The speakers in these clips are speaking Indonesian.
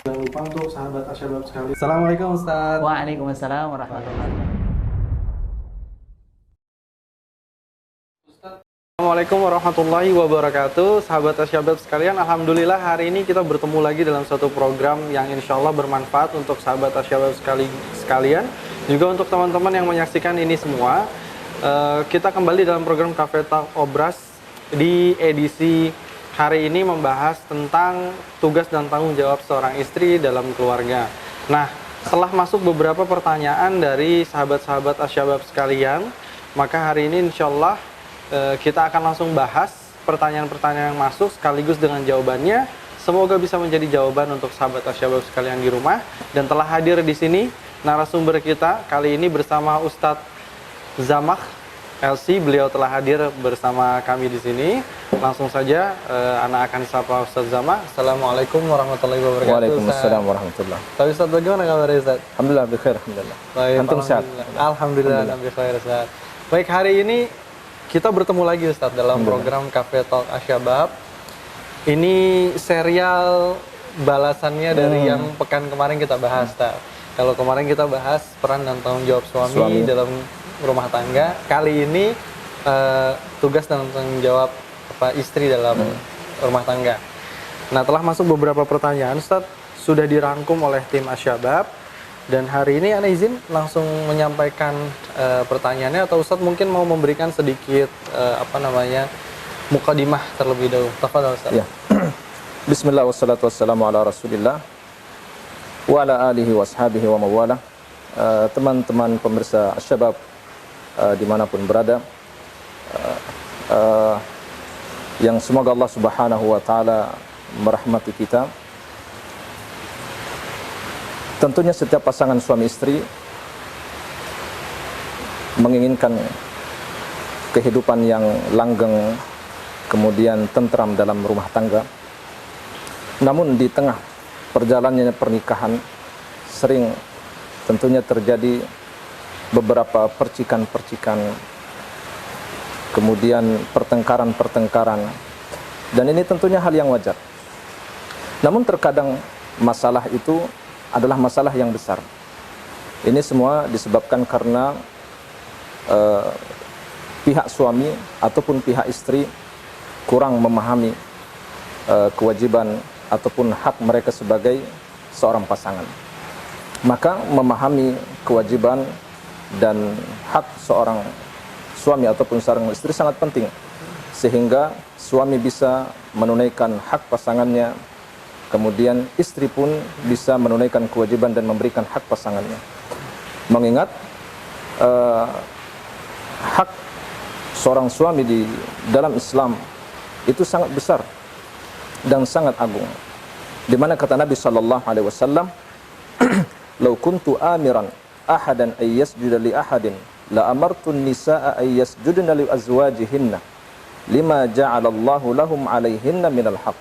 Jangan lupa untuk sahabat Asyabab sekalian. Assalamualaikum Ustaz. Waalaikumsalam warahmatullahi wabarakatuh. Assalamualaikum warahmatullahi wabarakatuh. Sahabat Asyabab sekalian, alhamdulillah hari ini kita bertemu lagi dalam suatu program yang insya Allah bermanfaat untuk sahabat Asyabab sekalian, juga untuk teman-teman yang menyaksikan ini semua. Kita kembali dalam program Cafe Talk Obras di edisi hari ini membahas tentang tugas dan tanggung jawab seorang istri dalam keluarga. Nah, setelah masuk beberapa pertanyaan dari sahabat-sahabat Asyabab sekalian, maka hari ini insya Allah kita akan langsung bahas pertanyaan-pertanyaan yang masuk sekaligus dengan jawabannya. Semoga bisa menjadi jawaban untuk sahabat Asyabab sekalian di rumah. Dan telah hadir di sini narasumber kita kali ini bersama Ustadz Zamakh LC. Beliau telah hadir bersama kami di sini. Langsung saja anak akan sapa Ustadz Zamakh. Assalamualaikum warahmatullahi wabarakatuh. Waalaikumsalam warahmatullahi. Tapi Ustadz, bagaimana kabarnya Ustadz? Alhamdulillah bikhair, alhamdulillah. Baik, Antum sehat? Alhamdulillah, bikhair Ustadz. Baik, hari ini kita bertemu lagi Ustadz dalam program Cafe Talk Asyabab. Ini serial balasannya dari yang pekan kemarin kita bahas, Ustadz. Kalau kemarin kita bahas peran dan tanggung jawab suami dalam rumah tangga, kali ini tugas dan tanggung jawab istri dalam rumah tangga. Nah, telah masuk beberapa pertanyaan, Ustadz, sudah dirangkum oleh tim Asyabab. Dan hari ini ana izin langsung menyampaikan pertanyaannya, atau Ustadz mungkin mau memberikan sedikit mukadimah terlebih dahulu. Tafadhol Ustadz. Ya. Bismillah wassalatu wassalamu ala Rasulillah wa ala alihi wa ashabihi wa mawala. Teman-teman pemirsa Asyabab dimanapun berada, yang semoga Allah Subhanahu wa taala merahmati kita. Tentunya setiap pasangan suami istri menginginkan kehidupan yang langgeng, kemudian tentram dalam rumah tangga. Namun di tengah perjalanannya pernikahan sering tentunya terjadi beberapa percikan-percikan, kemudian pertengkaran-pertengkaran, dan ini tentunya hal yang wajar. Namun terkadang masalah itu adalah masalah yang besar. Ini semua disebabkan karena pihak suami ataupun pihak istri kurang memahami kewajiban ataupun hak mereka sebagai seorang pasangan. Maka memahami kewajiban dan hak seorang suami ataupun seorang istri sangat penting, sehingga suami bisa menunaikan hak pasangannya, kemudian istri pun bisa menunaikan kewajiban dan memberikan hak pasangannya. Mengingat hak seorang suami di dalam Islam itu sangat besar dan sangat agung. Di mana kata Nabi sallallahu alaihi wasallam, "Lau kuntu amiran ahadan ay yasjuda li ahadin la amartu an-nisaa ay yasjudna li azwajihinna lima ja'alallahu lahum 'alaihinna minal haqq."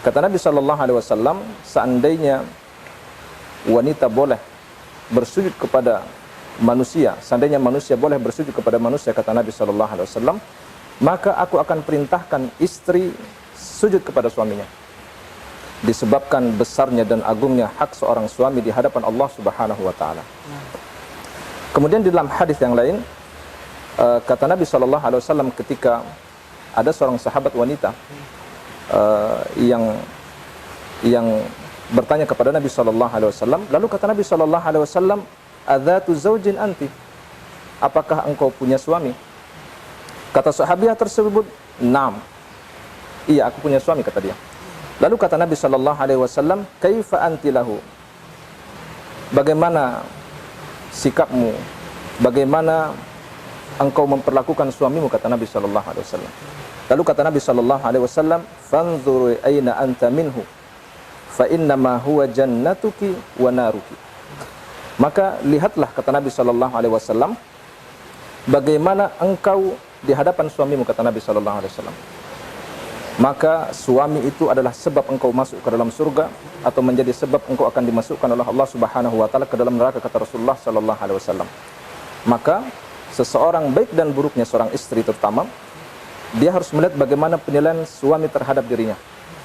Kata Nabi SAW, seandainya wanita boleh bersujud kepada manusia, seandainya manusia boleh bersujud kepada manusia, kata Nabi SAW, maka aku akan perintahkan istri sujud kepada suaminya. Disebabkan besarnya dan agungnya hak seorang suami di hadapan Allah Subhanahu wa taala. Kemudian di dalam hadis yang lain, kata Nabi SAW ketika ada seorang sahabat wanita yang bertanya kepada Nabi SAW, lalu kata Nabi SAW, "Adzatu zaujin anti?" Apakah engkau punya suami? Kata sahabiah tersebut, "Naam." Iya, aku punya suami, kata dia. Lalu kata Nabi SAW, "Kaifa anti lahu?" Bagaimana sikapmu? Bagaimana engkau memperlakukan suamimu, kata Nabi SAW. Lalu kata Nabi SAW, "Fanzuri aina anta minhu, fa innama huwa jannatuki wa naruki." Maka lihatlah, kata Nabi SAW, bagaimana engkau di hadapan suamimu, kata Nabi SAW. Maka suami itu adalah sebab engkau masuk ke dalam surga, atau menjadi sebab engkau akan dimasukkan oleh Allah Subhanahu wa taala ke dalam neraka, kata Rasulullah SAW. Maka seseorang, baik dan buruknya seorang istri terutama, dia harus melihat bagaimana penilaian suami terhadap dirinya.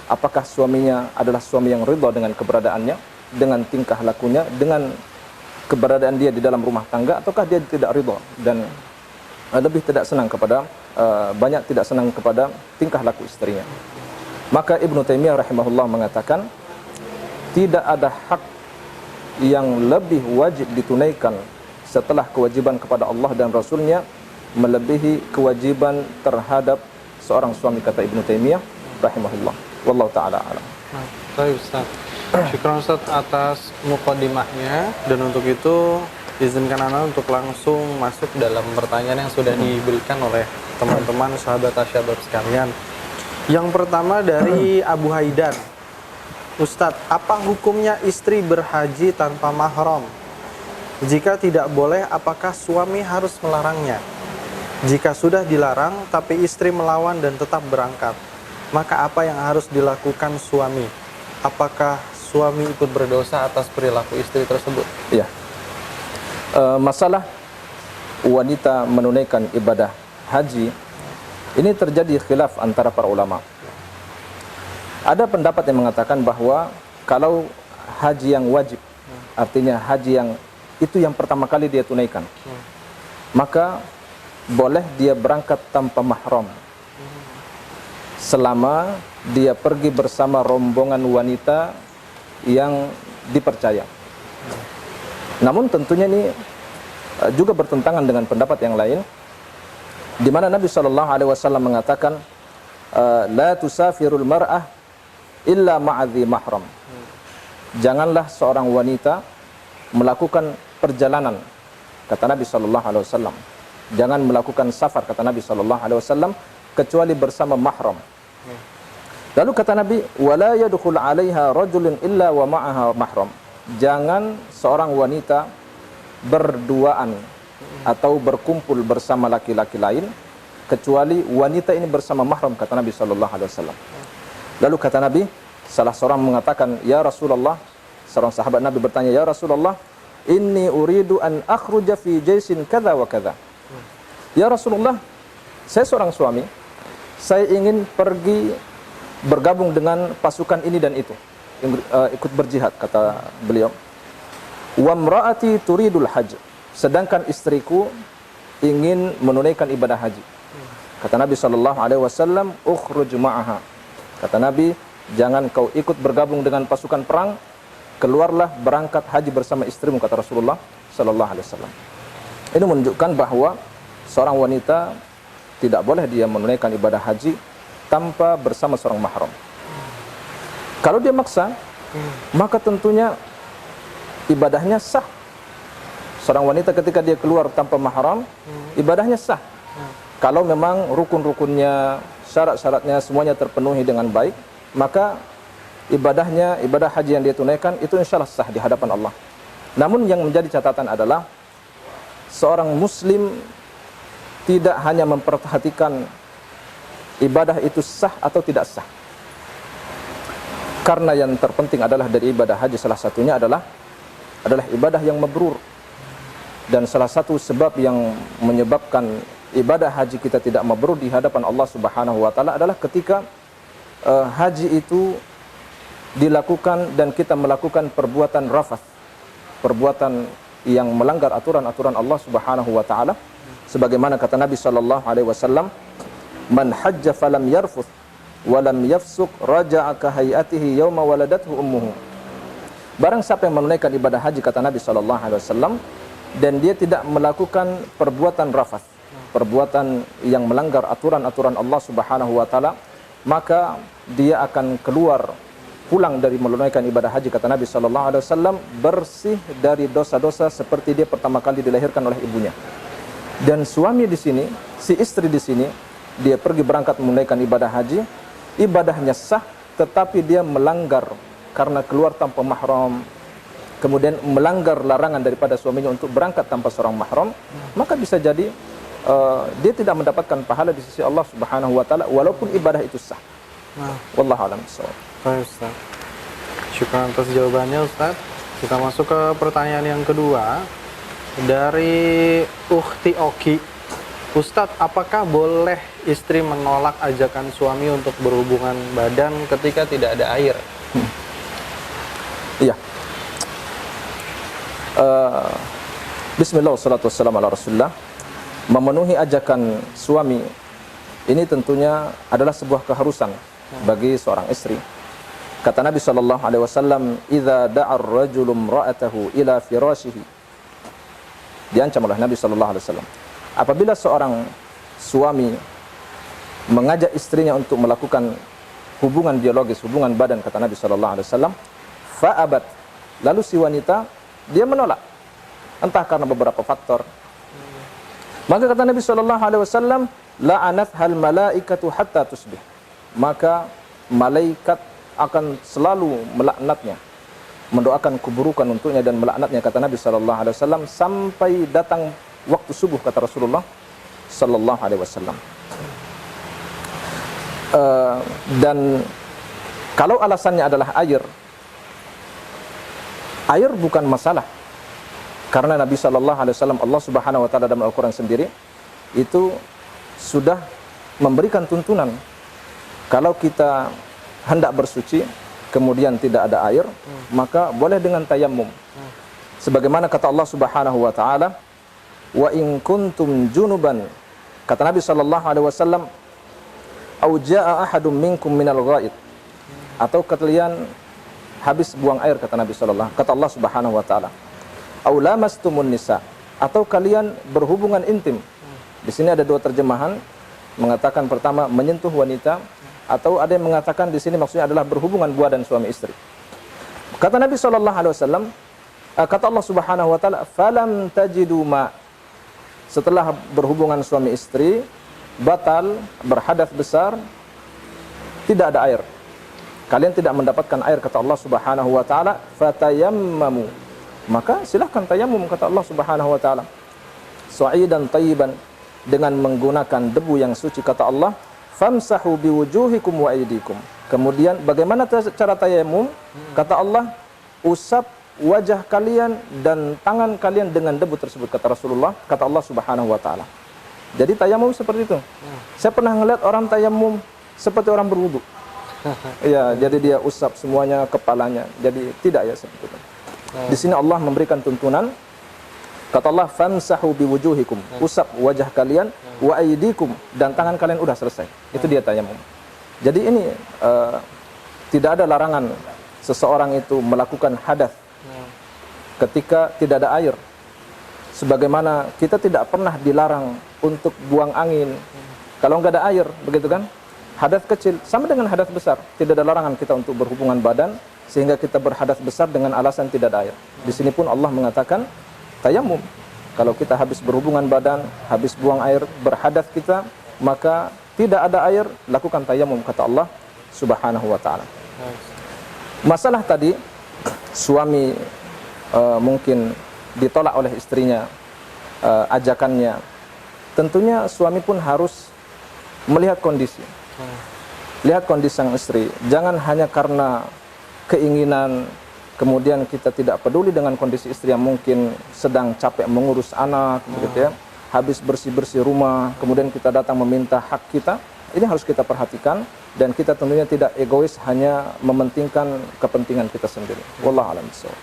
apakah suaminya adalah suami yang ridha dengan keberadaannya, dengan tingkah lakunya, dengan keberadaan dia di dalam rumah tangga, ataukah dia tidak ridha dan lebih tidak senang kepada banyak tidak senang kepada tingkah laku istrinya. Maka Ibnu Taimiyah rahimahullah mengatakan tidak ada hak yang lebih wajib ditunaikan setelah kewajiban kepada Allah dan Rasulnya melebihi kewajiban terhadap seorang suami, kata Ibnu Taimiyah rahimahullah. Wallahu taala alam. Baik Ustaz. Syukran Ustaz atas muqaddimahnya, dan untuk itu izinkan Ana untuk langsung masuk dalam pertanyaan yang sudah diberikan oleh teman-teman sahabat Asyabab sekalian. Yang pertama dari Abu Haidan. Ustadz, apa hukumnya istri berhaji tanpa mahram? Jika tidak boleh, apakah suami harus melarangnya? Jika sudah dilarang, tapi istri melawan dan tetap berangkat, maka apa yang harus dilakukan suami? Apakah suami ikut berdosa atas perilaku istri tersebut? Ya. Masalah wanita menunaikan ibadah haji, ini terjadi khilaf antara para ulama. Ada pendapat yang mengatakan bahwa kalau haji yang wajib, artinya haji yang itu yang pertama kali dia tunaikan, maka boleh dia berangkat tanpa mahram selama dia pergi bersama rombongan wanita yang dipercaya. Namun tentunya ini juga bertentangan dengan pendapat yang lain, di mana Nabi SAW mengatakan la tusafirul mar'ah illa ma'adhi mahram. Janganlah seorang wanita melakukan perjalanan, kata Nabi SAW. Jangan melakukan safar, kata Nabi SAW, kecuali bersama mahram. Lalu kata Nabi, wala yadkhul 'alaiha rajulun illa wa ma'aha mahram. Jangan seorang wanita berduaan atau berkumpul bersama laki-laki lain kecuali wanita ini bersama mahram, kata Nabi SAW. Lalu kata Nabi, salah seorang mengatakan, ya Rasulullah, seorang sahabat Nabi bertanya, ya Rasulullah, inni uridu an akhruja fi jaisin kadza wa kadza. Ya Rasulullah, saya seorang suami, saya ingin pergi bergabung dengan pasukan ini dan itu, ikut berjihad, kata beliau. Wa imraati turidul hajj, sedangkan istriku ingin menunaikan ibadah haji. Kata Nabi SAW, ukhruj ma'aha. Kata Nabi, jangan kau ikut bergabung dengan pasukan perang, keluarlah berangkat haji bersama istrimu, kata Rasulullah SAW. Ini menunjukkan bahwa seorang wanita tidak boleh dia menunaikan ibadah haji tanpa bersama seorang mahram. Kalau dia maksa, maka tentunya ibadahnya sah. Seorang wanita ketika dia keluar tanpa mahram, ibadahnya sah. Kalau memang rukun-rukunnya, syarat-syaratnya semuanya terpenuhi dengan baik, maka ibadahnya, ibadah haji yang dia tunaikan itu insya Allah sah di hadapan Allah. Namun yang menjadi catatan adalah seorang muslim tidak hanya memperhatikan ibadah itu sah atau tidak sah. Karena yang terpenting adalah dari ibadah haji, salah satunya adalah ibadah yang mabrur. Dan salah satu sebab yang menyebabkan ibadah haji kita tidak mabrur di hadapan Allah Subhanahu wa taala adalah ketika haji itu dilakukan dan kita melakukan perbuatan rafath, perbuatan yang melanggar aturan-aturan Allah Subhanahu wa taala, sebagaimana kata Nabi sallallahu alaihi wasallam, man hajja falam yarfuth wa lam yafsuq raja'a ka hayatihi yawma waladathu ummuhu. Barang siapa yang menunaikan ibadah haji, kata Nabi sallallahu alaihi wasallam, dan dia tidak melakukan perbuatan rafath, perbuatan yang melanggar aturan-aturan Allah Subhanahu wa taala, maka dia akan keluar pulang dari menunaikan ibadah haji, kata Nabi sallallahu alaihi wasallam, bersih dari dosa-dosa seperti dia pertama kali dilahirkan oleh ibunya. Dan suami di sini, si istri di sini, dia pergi berangkat menunaikan ibadah haji, ibadahnya sah, tetapi dia melanggar karena keluar tanpa mahram, kemudian melanggar larangan daripada suaminya untuk berangkat tanpa seorang mahram, maka bisa jadi dia tidak mendapatkan pahala di sisi Allah Subhanahu wa taala walaupun ibadah itu sah. Wallahu a'lam bishawab. Baik Ustaz, syukur atas jawabannya Ustaz. Kita masuk ke pertanyaan yang kedua dari Ukhti Oki. Ustaz, apakah boleh istri menolak ajakan suami untuk berhubungan badan ketika tidak ada air? Iya. Bismillah, wassalatu wassalamu ala rasulullah. Memenuhi ajakan suami ini tentunya adalah sebuah keharusan bagi seorang istri. Kata Nabi SAW, "Idza da'a ar-rajulu imra'atahu ila firashihi." Diancam oleh Nabi SAW. Apabila seorang suami mengajak istrinya untuk melakukan hubungan biologis, hubungan badan, kata Nabi SAW, fa'abat, lalu si wanita dia menolak, entah karena beberapa faktor. Maka kata Nabi SAW, la'anathal malaikatu hatta tusbih. Maka malaikat akan selalu melaknatnya, mendoakan keburukan untuknya dan melaknatnya, kata Nabi SAW, sampai datang waktu subuh, kata Rasulullah SAW. Dan kalau alasannya adalah air bukan masalah, karena Nabi SAW, Allah Subhanahu Wa Taala dalam Al-Quran sendiri itu sudah memberikan tuntunan, kalau kita hendak bersuci kemudian tidak ada air, maka boleh dengan tayammum. Sebagaimana kata Allah Subhanahu Wa Taala, wa in kuntum junuban, kata Nabi SAW, au jaa ahadum minkum minal ghaid, atau kalian habis buang air, kata Nabi SAW, kata Allah Subhanahu Wa Taala, au lamastumun nisa, atau kalian berhubungan intim. Di sini ada dua terjemahan, mengatakan pertama menyentuh wanita, atau ada yang mengatakan di sini maksudnya adalah berhubungan badan suami istri. Kata Nabi SAW, kata Allah Subhanahu Wa Taala, falam tajidu ma, setelah berhubungan suami istri batal, berhadas besar, tidak ada air, kalian tidak mendapatkan air, kata Allah Subhanahu Wa Taala, fatayammamu, maka silahkan tayamum, kata Allah Subhanahu Wa Taala, sa'idan tayyiban, dengan menggunakan debu yang suci, kata Allah, famsahu biwujuhikum wa aydikum. Kemudian bagaimana cara tayamum? Kata Allah, usap wajah kalian dan tangan kalian dengan debu tersebut, kata Rasulullah, kata Allah Subhanahu Wa Taala. Jadi tayamum seperti itu. Saya pernah ngeliat orang tayamum seperti orang berwudu. Ya, jadi dia usap semuanya, kepalanya. Jadi tidak ya seperti itu. Di sini Allah memberikan tuntunan, kata Allah, famsahu biwujuhikum, usap wajah kalian, wa aydikum, dan tangan kalian, udah selesai. Itu dia tayamum. Jadi ini tidak ada larangan seseorang itu melakukan hadas ketika tidak ada air. Sebagaimana kita tidak pernah dilarang untuk buang angin kalau nggak ada air, begitu kan? Hadas kecil sama dengan hadas besar. Tidak ada larangan kita untuk berhubungan badan sehingga kita berhadas besar dengan alasan tidak ada air. Di sini pun Allah mengatakan tayamum. Kalau kita habis berhubungan badan, habis buang air, berhadas kita, maka tidak ada air, lakukan tayamum, kata Allah Subhanahu Wa Taala. Masalah tadi suami mungkin ditolak oleh istrinya ajakannya, tentunya suami pun harus melihat kondisi. Lihat kondisi sang istri, jangan hanya karena keinginan kemudian kita tidak peduli dengan kondisi istri yang mungkin sedang capek mengurus anak, begitu ya, habis bersih-bersih rumah, kemudian kita datang meminta hak kita. Ini harus kita perhatikan, dan kita tentunya tidak egois hanya mementingkan kepentingan kita sendiri. Wallahu a'lam bishawab.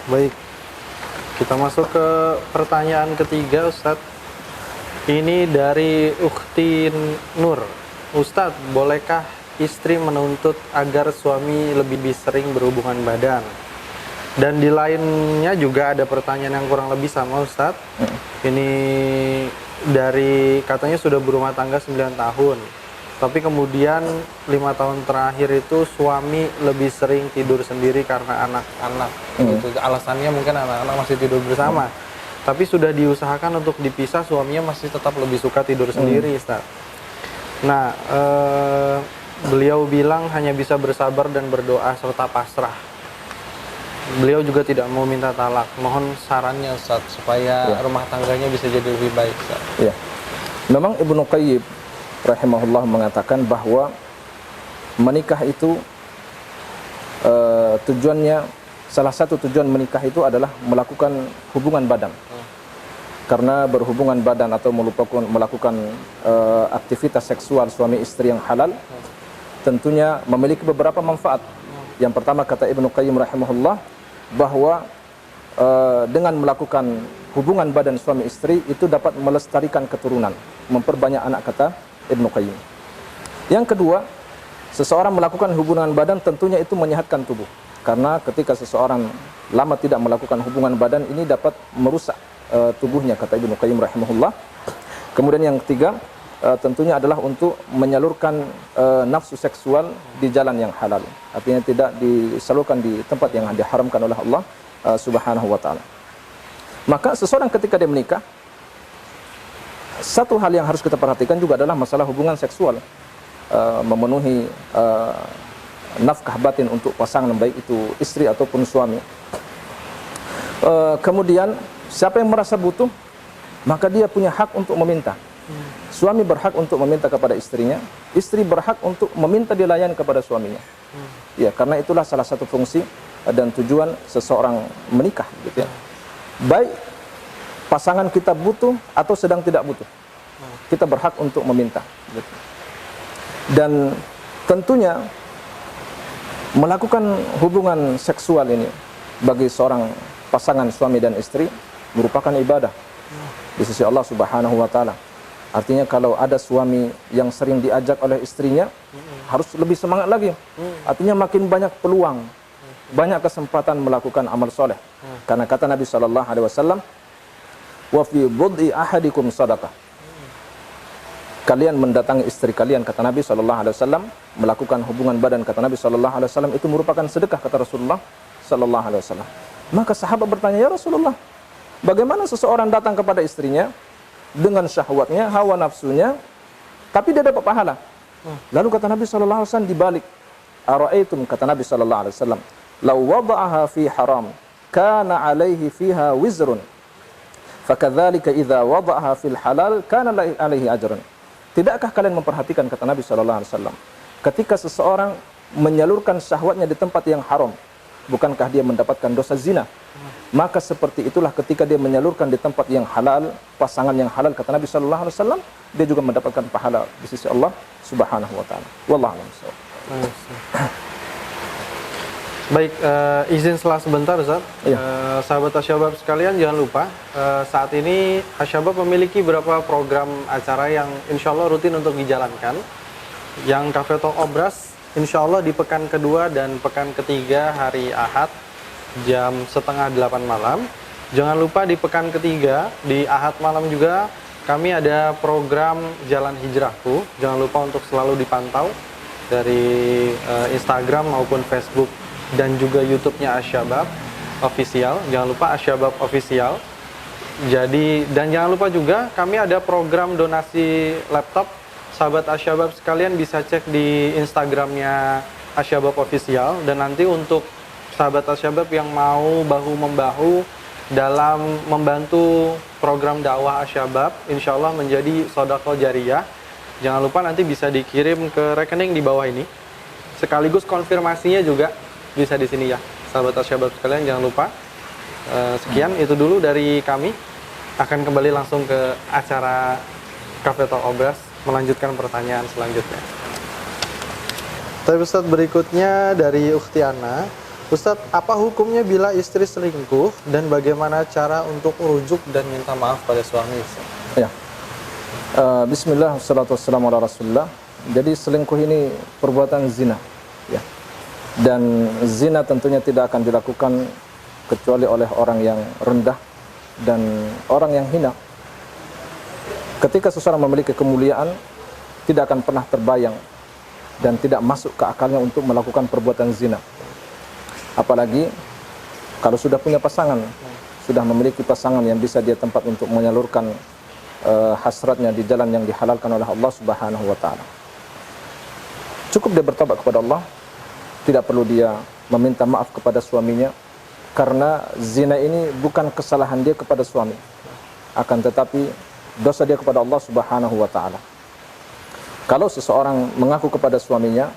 Baik, kita masuk ke pertanyaan ketiga, Ustadz. Ini dari Ukhti Nur. Ustadz, bolehkah istri menuntut agar suami lebih sering berhubungan badan? Dan di lainnya juga ada pertanyaan yang kurang lebih sama, Ustadz. Ini dari, katanya sudah berumah tangga 9 tahun, tapi kemudian 5 tahun terakhir itu suami lebih sering tidur sendiri karena anak-anak. Gitu. Alasannya mungkin anak-anak masih tidur bersama, tapi sudah diusahakan untuk dipisah, suaminya masih tetap lebih suka tidur sendiri, Ustaz. Nah, beliau bilang hanya bisa bersabar dan berdoa serta pasrah. Beliau juga tidak mau minta talak. Mohon sarannya, Ustaz, supaya rumah tangganya bisa jadi lebih baik, Ustaz. Ya. Memang Ibnu Qayyim rahimahullah mengatakan bahwa menikah itu tujuannya, salah satu tujuan menikah itu adalah melakukan hubungan badan. Karena berhubungan badan atau melakukan aktivitas seksual suami istri yang halal tentunya memiliki beberapa manfaat. Yang pertama kata Ibnu Qayyim rahimahullah bahwa dengan melakukan hubungan badan suami istri itu dapat melestarikan keturunan, memperbanyak anak, kata Ibnu Qayyim. Yang kedua, seseorang melakukan hubungan badan tentunya itu menyehatkan tubuh. Karena ketika seseorang lama tidak melakukan hubungan badan ini dapat merusak tubuhnya, kata Ibnu Qayyim rahimahullah. Kemudian yang ketiga, tentunya adalah untuk menyalurkan nafsu seksual di jalan yang halal. Artinya tidak disalurkan di tempat yang diharamkan oleh Allah Subhanahu wa taala. Maka seseorang ketika dia menikah, satu hal yang harus kita perhatikan juga adalah masalah hubungan seksual, memenuhi nafkah batin untuk pasangan, baik itu istri ataupun suami. Kemudian siapa yang merasa butuh, maka dia punya hak untuk meminta. Suami berhak untuk meminta kepada istrinya, istri berhak untuk meminta dilayani kepada suaminya. Ya, karena itulah salah satu fungsi dan tujuan seseorang menikah, gitu ya. Baik pasangan kita butuh atau sedang tidak butuh, kita berhak untuk meminta, gitu. Dan tentunya melakukan hubungan seksual ini bagi seorang pasangan suami dan istri merupakan ibadah di sisi Allah Subhanahu wa taala. Artinya kalau ada suami yang sering diajak oleh istrinya, harus lebih semangat lagi. Artinya makin banyak peluang, banyak kesempatan melakukan amal soleh. Karena kata Nabi sallallahu alaihi wasallam, "Wa fi bud'i ahadikum sadaqah." Kalian mendatangi istri kalian, kata Nabi sallallahu alaihi wasallam, melakukan hubungan badan, kata Nabi sallallahu alaihi wasallam, itu merupakan sedekah, kata Rasulullah sallallahu alaihi wasallam. Maka sahabat bertanya, "Ya Rasulullah, bagaimana seseorang datang kepada istrinya dengan syahwatnya, hawa nafsunya, tapi dia dapat pahala?" Lalu kata Nabi sallallahu alaihi wasallam dibalik. "Ara'aitum," kata Nabi sallallahu alaihi wasallam, "law wada'aha fi haram, kana 'alaihi fiha wizrun. Fakadzalika idza wada'aha fil halal, kana 'alaihi ajrun." Tidakkah kalian memperhatikan, kata Nabi sallallahu alaihi wasallam, ketika seseorang menyalurkan syahwatnya di tempat yang haram, bukankah dia mendapatkan dosa zina? Maka seperti itulah ketika dia menyalurkan di tempat yang halal, pasangan yang halal, kata Nabi sallallahu alaihi wasallam, dia juga mendapatkan pahala di sisi Allah Subhanahu wa taala. Wallahu a'lam. Baik, izin setelah sebentar Ustaz. Iya. Sahabat Asyabab sekalian, jangan lupa saat ini Asyabab memiliki beberapa program acara yang insya Allah rutin untuk dijalankan. Yang Cafe Talk Obras insya Allah di pekan kedua dan pekan ketiga hari Ahad jam 7:30 malam. Jangan lupa di pekan ketiga di Ahad malam juga kami ada program Jalan Hijrahku. Jangan lupa untuk selalu dipantau dari Instagram maupun Facebook dan juga YouTube-nya Asyabab Official. Jangan lupa Asyabab Official. Jadi, dan jangan lupa juga kami ada program donasi laptop. Sahabat Asyabab sekalian bisa cek di Instagramnya Asyabab Official. Dan nanti untuk sahabat Asyabab yang mau bahu-membahu dalam membantu program dakwah Asyabab, insya Allah menjadi sodaqah jariyah, jangan lupa nanti bisa dikirim ke rekening di bawah ini. Sekaligus konfirmasinya juga bisa di sini ya, sahabat Asyabab sekalian, jangan lupa. Sekian, itu dulu dari kami. Akan kembali langsung ke acara Cafe Talk Obras, melanjutkan pertanyaan selanjutnya. Tapi Ustadz, berikutnya dari Ukhti Ana. Ustadz, apa hukumnya bila istri selingkuh dan bagaimana cara untuk merujuk dan minta maaf pada suami? Ya. Bismillah, wassalatu wassalamu ala rasulullah. Jadi selingkuh ini perbuatan zina, ya. Dan zina tentunya tidak akan dilakukan kecuali oleh orang yang rendah dan orang yang hina. Ketika seseorang memiliki kemuliaan, tidak akan pernah terbayang dan tidak masuk ke akalnya untuk melakukan perbuatan zina. Apalagi kalau sudah punya pasangan, sudah memiliki pasangan yang bisa dia tempat untuk menyalurkan hasratnya di jalan yang dihalalkan oleh Allah Subhanahu wa taala. Cukup dia bertobat kepada Allah. Tidak perlu dia meminta maaf kepada suaminya, karena zina ini bukan kesalahan dia kepada suami, akan tetapi dosa dia kepada Allah Subhanahu wa taala. Kalau seseorang mengaku kepada suaminya,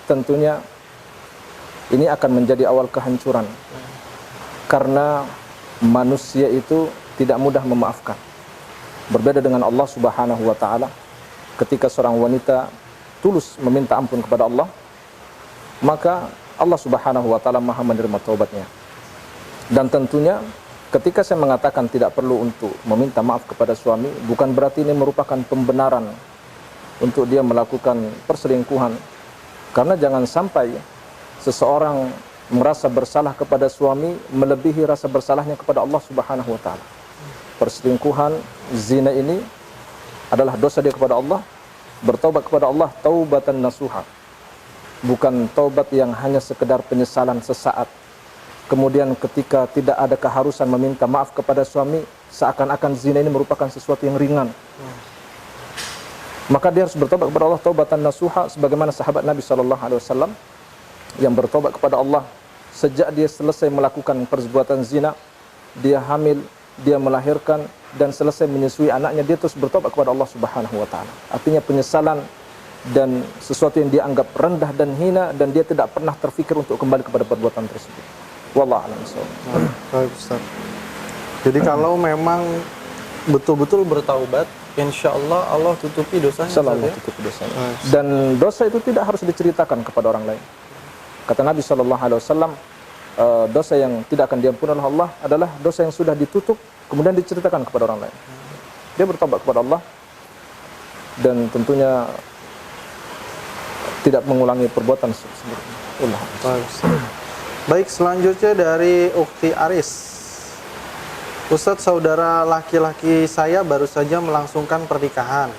tentunya ini akan menjadi awal kehancuran. Karena manusia itu tidak mudah memaafkan. Berbeda dengan Allah Subhanahu wa taala, ketika seorang wanita tulus meminta ampun kepada Allah, maka Allah Subhanahu wa taala Maha menerima taubatnya. Dan tentunya ketika saya mengatakan tidak perlu untuk meminta maaf kepada suami, bukan berarti ini merupakan pembenaran untuk dia melakukan perselingkuhan. Karena jangan sampai seseorang merasa bersalah kepada suami melebihi rasa bersalahnya kepada Allah Subhanahu wa taala. Perselingkuhan, zina ini adalah dosa dia kepada Allah. Bertaubat kepada Allah taubatan nasuha. Bukan taubat yang hanya sekedar penyesalan sesaat. Kemudian ketika tidak ada keharusan meminta maaf kepada suami, seakan-akan zina ini merupakan sesuatu yang ringan. Maka dia harus bertobat kepada Allah taubatan nasuha, sebagaimana sahabat Nabi SAW yang bertobat kepada Allah sejak dia selesai melakukan perbuatan zina, dia hamil, dia melahirkan dan selesai menyusui anaknya, dia terus bertobat kepada Allah Subhanahu wa taala. Artinya penyesalan dan sesuatu yang dia anggap rendah dan hina, dan dia tidak pernah terfikir untuk kembali kepada perbuatan tersebut. Wallahu a'lam bishawab. Baik, Ustaz. Jadi kalau memang betul-betul bertaubat, insya Allah Allah tutupi dosanya. Allah tutupi dosanya. Dan dosa itu tidak harus diceritakan kepada orang lain. Kata Nabi SAW, dosa yang tidak akan diampuni oleh Allah adalah dosa yang sudah ditutup kemudian diceritakan kepada orang lain. Dia bertobat kepada Allah dan tentunya tidak mengulangi perbuatan sebelumnya. Baik, selanjutnya dari Ukti Aris. Ustadz, saudara laki-laki saya baru saja melangsungkan pernikahan.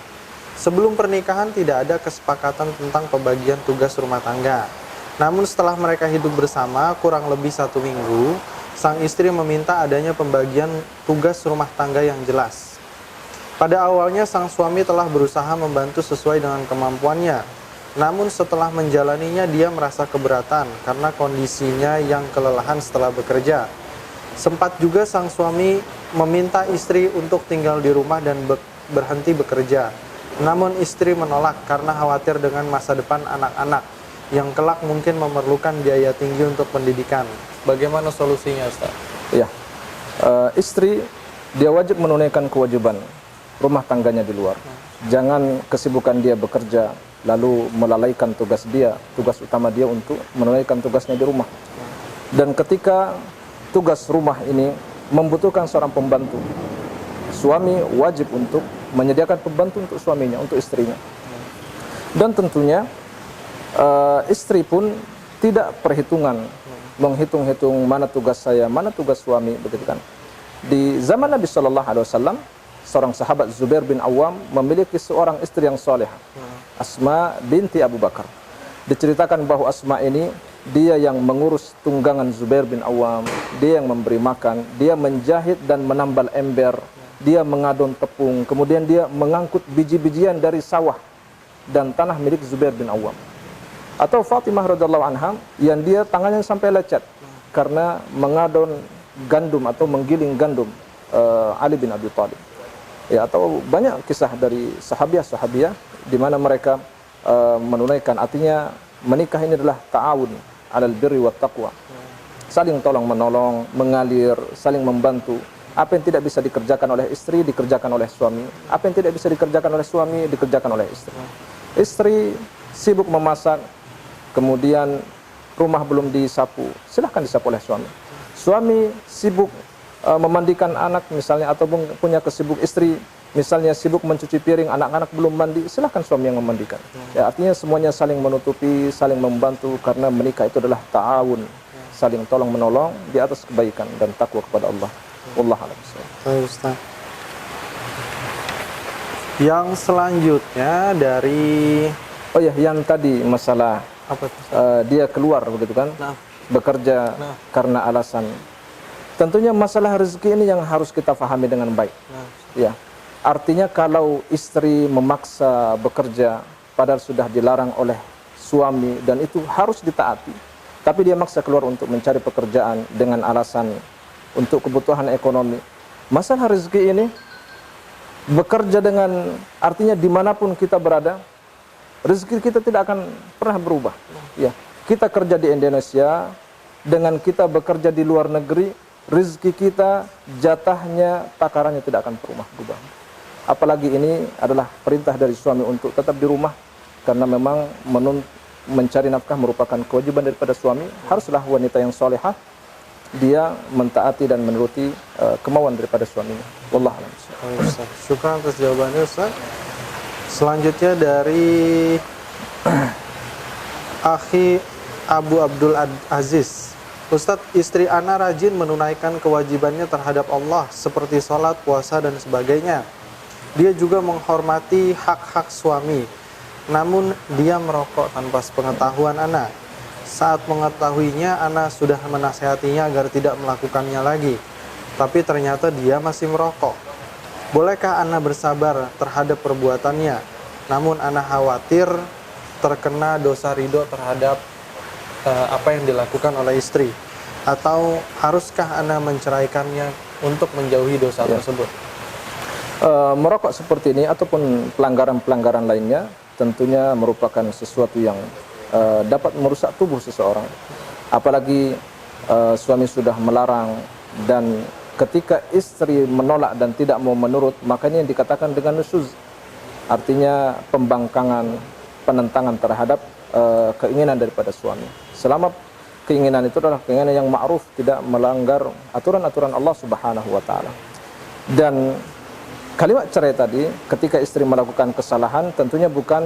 Sebelum pernikahan tidak ada kesepakatan tentang pembagian tugas rumah tangga. Namun setelah mereka hidup bersama kurang lebih 1 minggu, sang istri meminta adanya pembagian tugas rumah tangga yang jelas. Pada awalnya sang suami telah berusaha membantu sesuai dengan kemampuannya. Namun setelah menjalaninya dia merasa keberatan karena kondisinya yang kelelahan setelah bekerja. Sempat juga sang suami meminta istri untuk tinggal di rumah dan berhenti bekerja. Namun istri menolak karena khawatir dengan masa depan anak-anak yang kelak mungkin memerlukan biaya tinggi untuk pendidikan. Bagaimana solusinya, Ustaz? Ya, istri dia wajib menunaikan kewajiban rumah tangganya di luar. Jangan kesibukan dia bekerja lalu melalaikan tugas utama dia untuk menunaikan tugasnya di rumah. Dan ketika tugas rumah ini membutuhkan seorang pembantu, suami wajib untuk menyediakan pembantu untuk suaminya, untuk istrinya. Dan tentunya istri pun tidak perhitungan, menghitung-hitung mana tugas saya, mana tugas suami, begitu kan. Di zaman Nabi SAW, seorang sahabat Zubair bin Awam memiliki seorang istri yang salehah, Asma binti Abu Bakar. Diceritakan bahwa Asma ini dia yang mengurus tunggangan Zubair bin Awam, dia yang memberi makan, dia menjahit dan menambal ember, dia mengadon tepung, kemudian dia mengangkut biji-bijian dari sawah dan tanah milik Zubair bin Awam. Atau Fatimah radhiyallahu anha yang dia tangannya sampai lecet karena mengadon gandum atau menggiling gandum Ali bin Abi Thalib. Ya, atau banyak kisah dari sahabiah di mana mereka menunaikan, artinya menikah ini adalah ta'awun 'alal birri wat taqwa. Saling tolong menolong, mengalir, saling membantu. Apa yang tidak bisa dikerjakan oleh istri dikerjakan oleh suami. Apa yang tidak bisa dikerjakan oleh suami dikerjakan oleh istri. Istri sibuk memasak, kemudian rumah belum disapu, silahkan disapu oleh suami. Suami sibuk memandikan anak misalnya, atau punya kesibuk istri misalnya sibuk mencuci piring, anak-anak belum mandi, silahkan suami yang memandikan. Ya, artinya semuanya saling menutupi, saling membantu, karena menikah itu adalah ta'awun, saling tolong menolong di atas kebaikan dan takwa kepada Allah. Wallahu a'lam. Ustaz. Yang selanjutnya dari yang tadi masalah apa itu? Dia keluar begitu kan, bekerja karena alasan. Tentunya masalah rezeki ini yang harus kita fahami dengan baik. Ya, artinya kalau istri memaksa bekerja padahal sudah dilarang oleh suami dan itu harus ditaati, tapi dia maksa keluar untuk mencari pekerjaan dengan alasan untuk kebutuhan ekonomi. Masalah rezeki ini bekerja dengan artinya dimanapun kita berada, rezeki kita tidak akan pernah berubah. Ya, kita kerja di Indonesia dengan kita bekerja di luar negeri, rizki kita, jatahnya, takarannya tidak akan pernah berubah. Apalagi ini adalah perintah dari suami untuk tetap di rumah, karena memang mencari nafkah merupakan kewajiban daripada suami. Haruslah wanita yang solehah, dia mentaati dan menuruti kemauan daripada suaminya. Wallahu a'lam. Syukran atas jawabannya, Ustaz. Selanjutnya dari Akhi Abu Abdul Aziz. Ustadz, istri ana rajin menunaikan kewajibannya terhadap Allah seperti sholat, puasa, dan sebagainya. Dia juga menghormati hak-hak suami. Namun dia merokok tanpa sepengetahuan ana. Saat mengetahuinya, ana sudah menasihatinya agar tidak melakukannya lagi. Tapi ternyata dia masih merokok. Bolehkah ana bersabar terhadap perbuatannya? Namun ana khawatir terkena dosa ridho terhadap apa yang dilakukan oleh istri, atau haruskah ana menceraikannya untuk menjauhi dosa tersebut? Merokok seperti ini ataupun pelanggaran-pelanggaran lainnya tentunya merupakan sesuatu yang dapat merusak tubuh seseorang. Apalagi suami sudah melarang, dan ketika istri menolak dan tidak mau menurut, makanya yang dikatakan dengan nusuz, artinya pembangkangan, penentangan terhadap keinginan daripada suami. Selama keinginan itu adalah keinginan yang ma'ruf, tidak melanggar aturan-aturan Allah Subhanahu wa taala. Dan kalimat cerai tadi, ketika istri melakukan kesalahan, tentunya bukan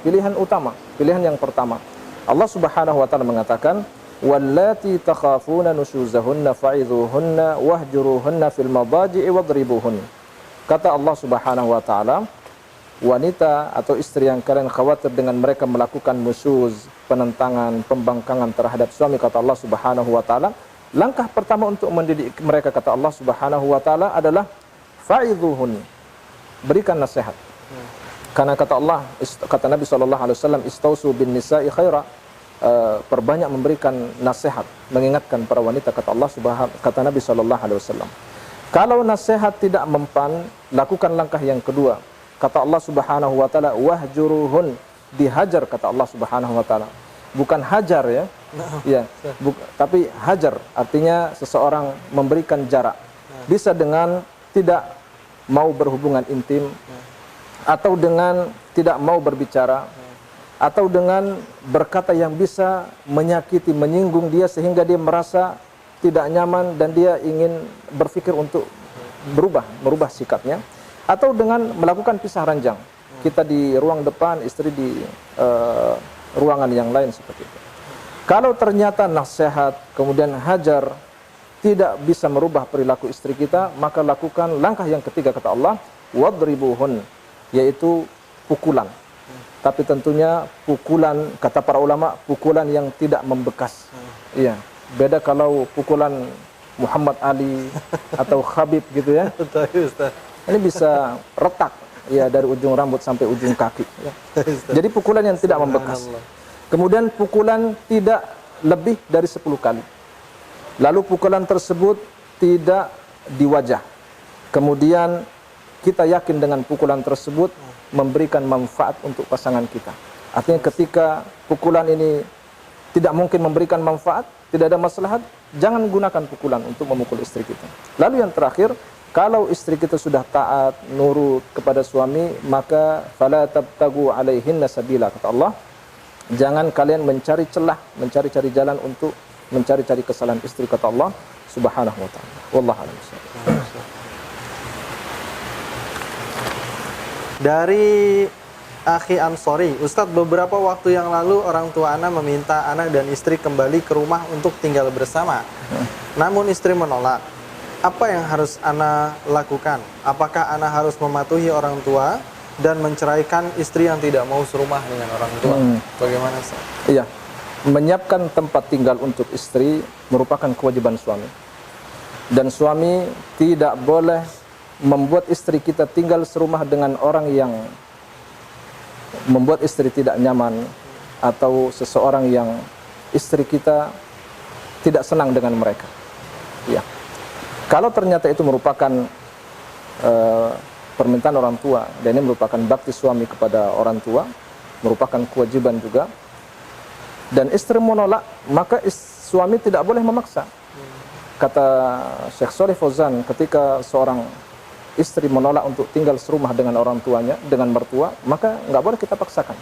pilihan utama, pilihan yang pertama. Allah Subhanahu wa taala mengatakan, "Wallati takhafuna nushuzahunna fa'idhuhunna wahjuruhunna fil madaji'i wadribuhun." Kata Allah Subhanahu wa taala, wanita atau istri yang kalian khawatir dengan mereka melakukan nusyuz, penentangan, pembangkangan terhadap suami, kata Allah Subhanahu wa taala, langkah pertama untuk mendidik mereka, kata Allah Subhanahu wa taala, adalah fa'idhuhun, berikan nasihat. Karena kata Allah, kata Nabi sallallahu alaihi wasallam, istausu bin nisa'i khaira, perbanyak memberikan nasihat, mengingatkan para wanita, kata Nabi sallallahu alaihi wasallam. Kalau nasihat tidak mempan, lakukan langkah yang kedua. Kata Allah Subhanahu wa taala, wahjuruhun, dihajar, kata Allah Subhanahu wa taala. Bukan hajar ya. Ya, tapi hajar artinya seseorang memberikan jarak. Bisa dengan tidak mau berhubungan intim, atau dengan tidak mau berbicara, atau dengan berkata yang bisa menyakiti, menyinggung dia sehingga dia merasa tidak nyaman dan dia ingin berpikir untuk merubah sikapnya, atau dengan melakukan pisah ranjang. Kita di ruang depan, istri di ruangan yang lain seperti itu. Kalau ternyata nasihat kemudian hajar tidak bisa merubah perilaku istri kita, maka lakukan langkah yang ketiga, kata Allah, wadribuhun, yaitu pukulan. Tapi tentunya pukulan, kata para ulama, pukulan yang tidak membekas. Iya, beda kalau pukulan Muhammad Ali atau Khabib gitu ya. Ini bisa retak ya dari ujung rambut sampai ujung kaki ya. Jadi pukulan yang tidak membekas. Kemudian pukulan tidak lebih dari 10 kali. Lalu pukulan tersebut tidak di wajah. Kemudian kita yakin dengan pukulan tersebut memberikan manfaat untuk pasangan kita. Artinya ketika pukulan ini tidak mungkin memberikan manfaat, tidak ada maslahat, jangan gunakan pukulan untuk memukul istri kita. Lalu yang terakhir, kalau istri kita sudah taat, nurut kepada suami, maka fala tabtagu alaihinna sabila, kata Allah. Jangan kalian mencari celah, mencari-cari jalan untuk mencari-cari kesalahan istri, kata Allah Subhanahu wa taala. Wallahu a'lam. Dari Akhi Ansori, Ustadz, beberapa waktu yang lalu orang tua ana meminta anak dan istri kembali ke rumah untuk tinggal bersama. Namun istri menolak. Apa yang harus ana lakukan? Apakah ana harus mematuhi orang tua dan menceraikan istri yang tidak mau serumah dengan orang tua? Bagaimana, Ustaz? Iya, menyiapkan tempat tinggal untuk istri merupakan kewajiban suami. Dan suami tidak boleh membuat istri kita tinggal serumah dengan orang yang membuat istri tidak nyaman, atau seseorang yang istri kita tidak senang dengan mereka. Ya. Kalau ternyata itu merupakan permintaan orang tua, dan ini merupakan bakti suami kepada orang tua, merupakan kewajiban juga, dan istri menolak, maka suami tidak boleh memaksa. kata Syekh Shalih Fauzan, ketika seorang istri menolak untuk tinggal serumah dengan orang tuanya, dengan mertua, maka nggak boleh kita paksakan.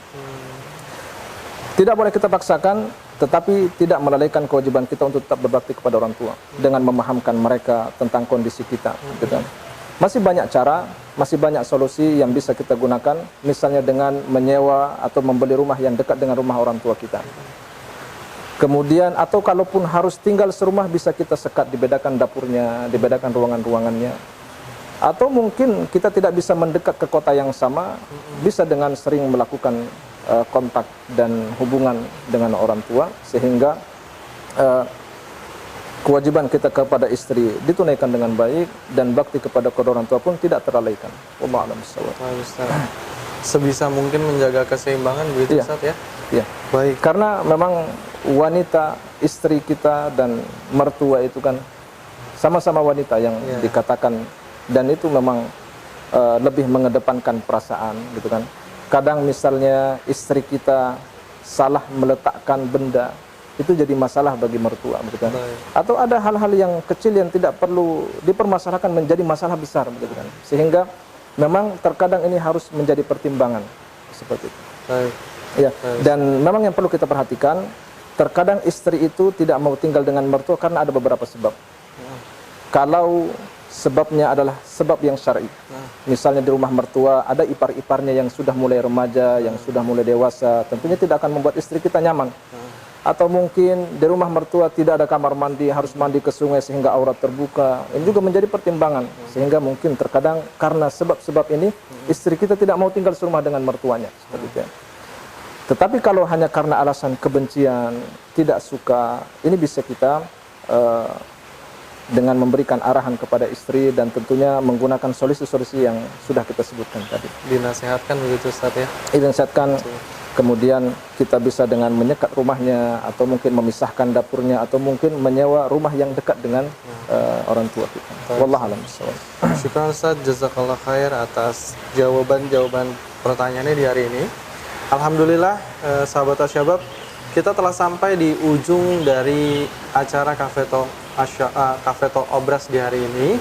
Tidak boleh kita paksakan, tetapi tidak melalaikan kewajiban kita untuk tetap berbakti kepada orang tua dengan memahamkan mereka tentang kondisi kita. Gitu. Masih banyak cara, masih banyak solusi yang bisa kita gunakan, misalnya dengan menyewa atau membeli rumah yang dekat dengan rumah orang tua kita. Kemudian, atau kalaupun harus tinggal serumah, bisa kita sekat, dibedakan dapurnya, dibedakan ruangan-ruangannya. Atau mungkin kita tidak bisa mendekat ke kota yang sama, bisa dengan sering melakukan kontak dan hubungan dengan orang tua, sehingga kewajiban kita kepada istri ditunaikan dengan baik dan bakti kepada kedua orang tua pun tidak terlalaikan. Wallahu a'lam bishawab. Sebisa mungkin menjaga keseimbangan begitu Iya. Ustaz ya. Ya. Baik. Karena memang wanita, istri kita dan mertua itu kan sama-sama wanita yang dikatakan, dan itu memang lebih mengedepankan perasaan gitu kan. Kadang misalnya istri kita salah meletakkan benda, itu jadi masalah bagi mertua begitu kan. Atau ada hal-hal yang kecil yang tidak perlu dipermasalahkan menjadi masalah besar begitu kan. Sehingga memang terkadang ini harus menjadi pertimbangan seperti itu. Baik. Ya, dan memang yang perlu kita perhatikan, terkadang istri itu tidak mau tinggal dengan mertua karena ada beberapa sebab. Kalau sebabnya adalah sebab yang syar'i, misalnya di rumah mertua ada ipar-iparnya yang sudah mulai remaja, yang sudah mulai dewasa, tentunya tidak akan membuat istri kita nyaman. Atau mungkin di rumah mertua tidak ada kamar mandi, harus mandi ke sungai sehingga aurat terbuka. Ini juga menjadi pertimbangan, sehingga mungkin terkadang karena sebab-sebab ini istri kita tidak mau tinggal serumah dengan mertuanya seperti itu. Tetapi kalau hanya karena alasan kebencian, tidak suka, ini bisa kita dengan memberikan arahan kepada istri dan tentunya menggunakan solusi-solusi yang sudah kita sebutkan tadi. Dinasihatkan begitu Ustaz ya. Dinasihatkan, kemudian kita bisa dengan menyekat rumahnya, atau mungkin memisahkan dapurnya, atau mungkin menyewa rumah yang dekat dengan orang tua kita. Wallahu a'lam bishawab. Syukran Ustaz, jazakallah khair atas jawaban-jawaban pertanyaannya di hari ini. Alhamdulillah, sahabat Asyabab, kita telah sampai di ujung dari acara Cafe Talk Obras di hari ini.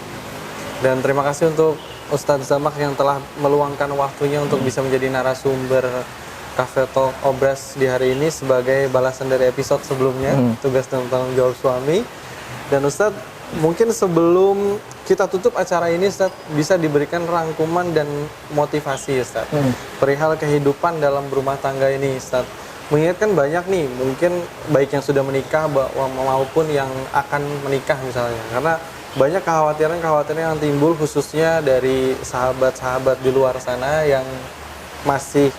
Dan terima kasih untuk Ustadz Zamak yang telah meluangkan waktunya untuk bisa menjadi narasumber Cafe Talk Obras di hari ini sebagai balasan dari episode sebelumnya, tugas dan tanggung jawab suami. Dan Ustadz, mungkin sebelum kita tutup acara ini, Ustadz, bisa diberikan rangkuman dan motivasi, Ustadz, perihal kehidupan dalam berumah tangga ini, Ustadz. Mengingatkan banyak nih, mungkin baik yang sudah menikah maupun yang akan menikah misalnya. Karena banyak kekhawatiran-kekhawatiran yang timbul khususnya dari sahabat-sahabat di luar sana yang masih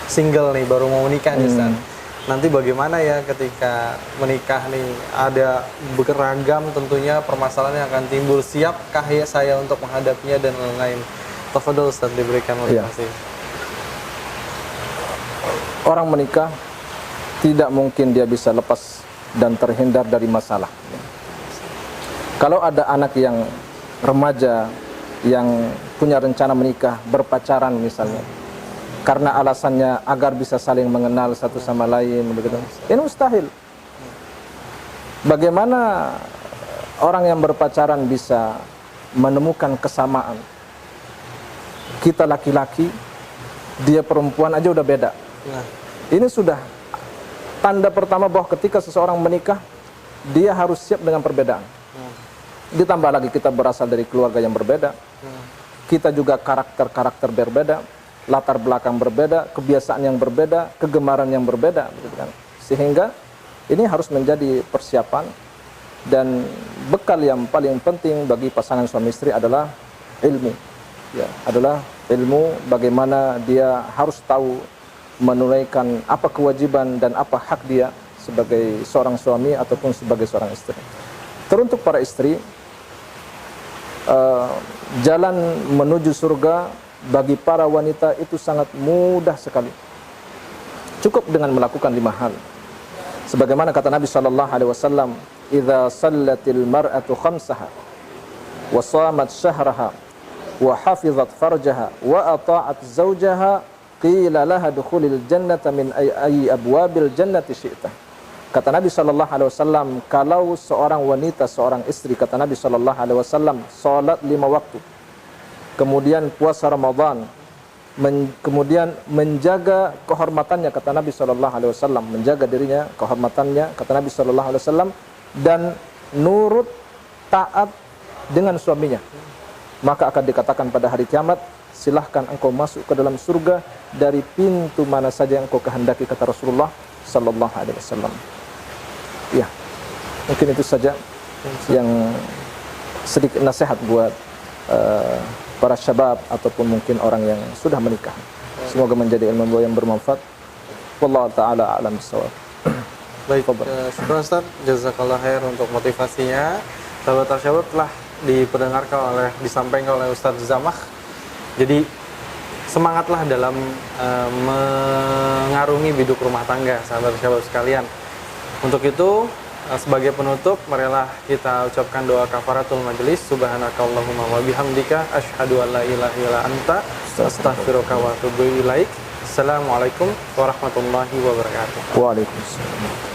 single nih, baru mau menikah nih, Ustadz. Nanti bagaimana ya ketika menikah nih, ada beragam tentunya permasalahan yang akan timbul. Siapkah ya saya untuk menghadapinya dan lain-lain. Tafadhol Ustaz, diberikan motivasi. Orang menikah tidak mungkin dia bisa lepas dan terhindar dari masalah. Kalau ada anak yang remaja yang punya rencana menikah, berpacaran misalnya, karena alasannya agar bisa saling mengenal satu sama lain begitu. Ini mustahil. Bagaimana orang yang berpacaran bisa menemukan kesamaan? Kita laki-laki, dia perempuan aja udah beda. Ini sudah tanda pertama bahwa ketika seseorang menikah, dia harus siap dengan perbedaan. Ditambah lagi kita berasal dari keluarga yang berbeda. Kita juga karakter-karakter berbeda, latar belakang berbeda, kebiasaan yang berbeda, kegemaran yang berbeda, begitu kan. Sehingga ini harus menjadi persiapan, dan bekal yang paling penting bagi pasangan suami istri adalah ilmu. Ya, adalah ilmu bagaimana dia harus tahu menunaikan apa kewajiban dan apa hak dia sebagai seorang suami ataupun sebagai seorang istri. Teruntuk para istri, jalan menuju surga bagi para wanita itu sangat mudah sekali. Cukup dengan melakukan 5 hal. Sebagaimana kata Nabi SAW, "Idza sallatil mar'atu khamsaha wa shamat syahraha wa hafizat farjaha wa ata'at zawjaha qila laha dukhulil jannata min ayyi abwabil jannati syi'ta." Kata Nabi sallallahu alaihi wasallam, kalau seorang wanita, seorang istri, kata Nabi sallallahu alaihi wasallam, salat 5 waktu, kemudian puasa Ramadan, kemudian menjaga kehormatannya, kata Nabi sallallahu alaihi wasallam, menjaga dirinya, kehormatannya, kata Nabi sallallahu alaihi wasallam, dan nurut taat dengan suaminya, maka akan dikatakan pada hari kiamat, silahkan engkau masuk ke dalam surga dari pintu mana saja yang engkau kehendaki, kata Rasulullah sallallahu alaihi wasallam. Ya, mungkin itu saja yang sedikit nasihat buat para syabab ataupun mungkin orang yang sudah menikah. Semoga menjadi ilmu yang bermanfaat. Wallahu taala a'lam bissawab. Baik, syukur Ustaz, jazakallah khair untuk motivasinya. Sahabat Syabab telah disampaikan oleh Ustaz Zamah. Jadi semangatlah dalam mengarungi biduk rumah tangga, sahabat Syabab sekalian. Untuk itu, sebagai penutup, marilah kita ucapkan doa kafaratul majelis. Subhanakallahumma wa bihamdika asyhadu an la ilaha illa anta astaghfiruka wa atubu ilaik. Assalamualaikum warahmatullahi wabarakatuh. Waalaikumsalam.